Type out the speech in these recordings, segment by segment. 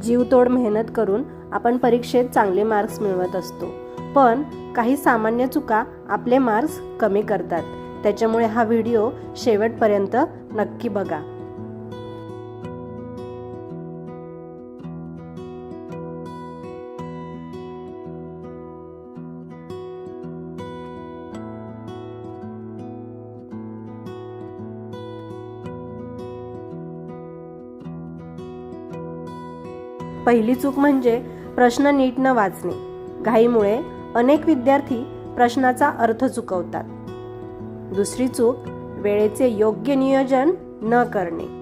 जीवतोड मेहनत करून आपण परीक्षेत चांगले मार्क्स मिळवत असतो, पण काही सामान्य चुका आपले मार्क्स कमी करतात. त्याच्यामुळे हा व्हिडिओ शेवटपर्यंत नक्की बघा. पहिली चूक म्हणजे प्रश्न नीट न वाचणे. घाईमुळे अनेक विद्यार्थी प्रश्नाचा अर्थ चुकवतात. दुसरी चूक, वेळेचे योग्य नियोजन न करणे.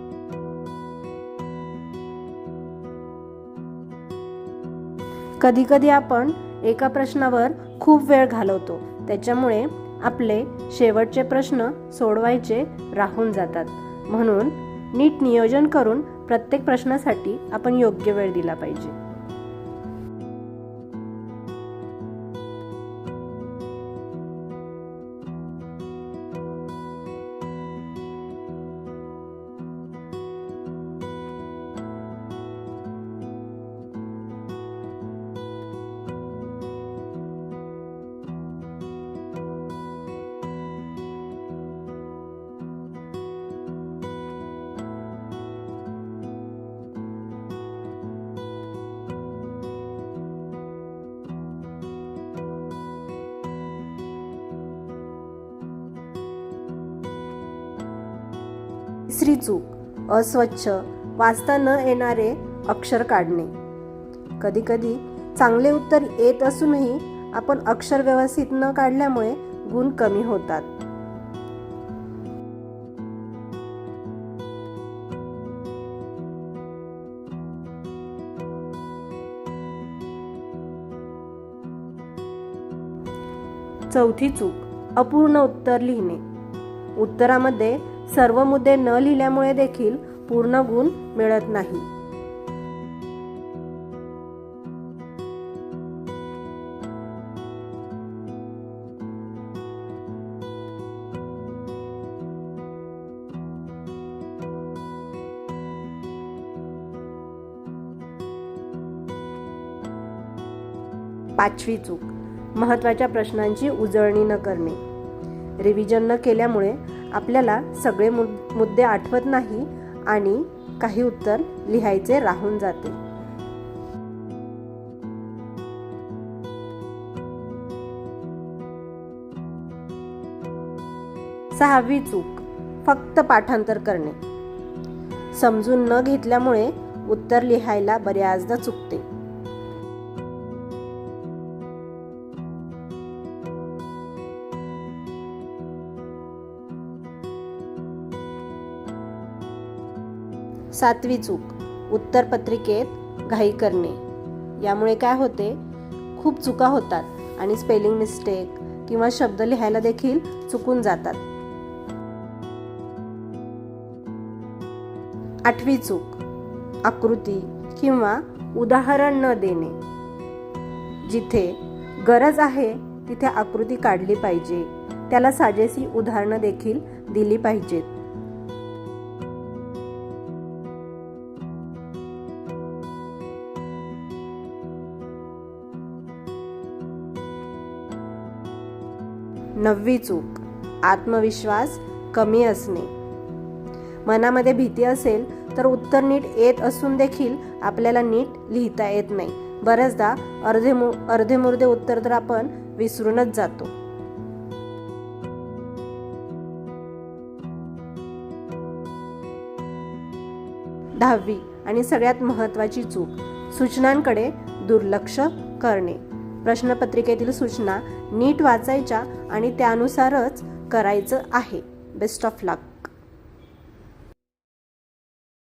कधी-कधी आपण एका प्रश्नावर खूप वेळ घालवतो, त्याच्यामुळे आपले शेवटचे प्रश्न सोडवायचे राहून जातात. म्हणून नीट नियोजन करून प्रत्येक प्रश्नासाठी आपण योग्य वेळ दिला पाहिजे. तिसरी चूक, अस्वच्छ, वाचता न येणारे अक्षर काढणे. कधी-कधी चांगले उत्तर येत असूनही आपण अक्षर व्यवस्थित न काढल्यामुळे गुण कमी होतात. चौथी चूक, अपूर्ण उत्तर लिहिणे. उत्तरामध्ये सर्व मुद्दे न लिहिल्यामुळे देखील पूर्ण गुण मिळत नाही. पाचवी चूक, महत्त्वाच्या प्रश्नांची उजळणी न करणे. रिव्हिजन न केल्यामुळे आपल्याला सगळे मुद्दे आठवत नाही आणि काही उत्तर लिहायचे राहून जाते. सहावी चूक, फक्त पाठांतर करणे. समजून न घेतल्यामुळे उत्तर लिहायला बऱ्याचदा चुकते. सातवी चूक, उत्तरपत्रिकेत घाई करणे. यामुळे काय होते, खूप चुका होतात आणि स्पेलिंग मिस्टेक किंवा शब्द लिहायला देखील चुकून जातात. आठवी चूक, आकृती किंवा उदाहरण न देणे. जिथे गरज आहे तिथे आकृती काढली पाहिजे, त्याला साजेशी उदाहरणं देखील दिली पाहिजेत. नववी चूक, आत्मविश्वास कमी असणे. मनामध्ये भीती असेल तर उत्तर नीट येत असून देखील आपल्याला नीट लिहिता येत नाही. बऱ्याचदा अर्धेमुर्धे उत्तर तर आपण विसरूनच जातो. दहावी आणि सगळ्यात महत्त्वाची चूक, सूचनांकडे दुर्लक्ष करणे. प्रश्नपत्रिकेतील सूचना नीट वाचायच्या आणि त्यानुसारच करायचं आहे. Best of luck.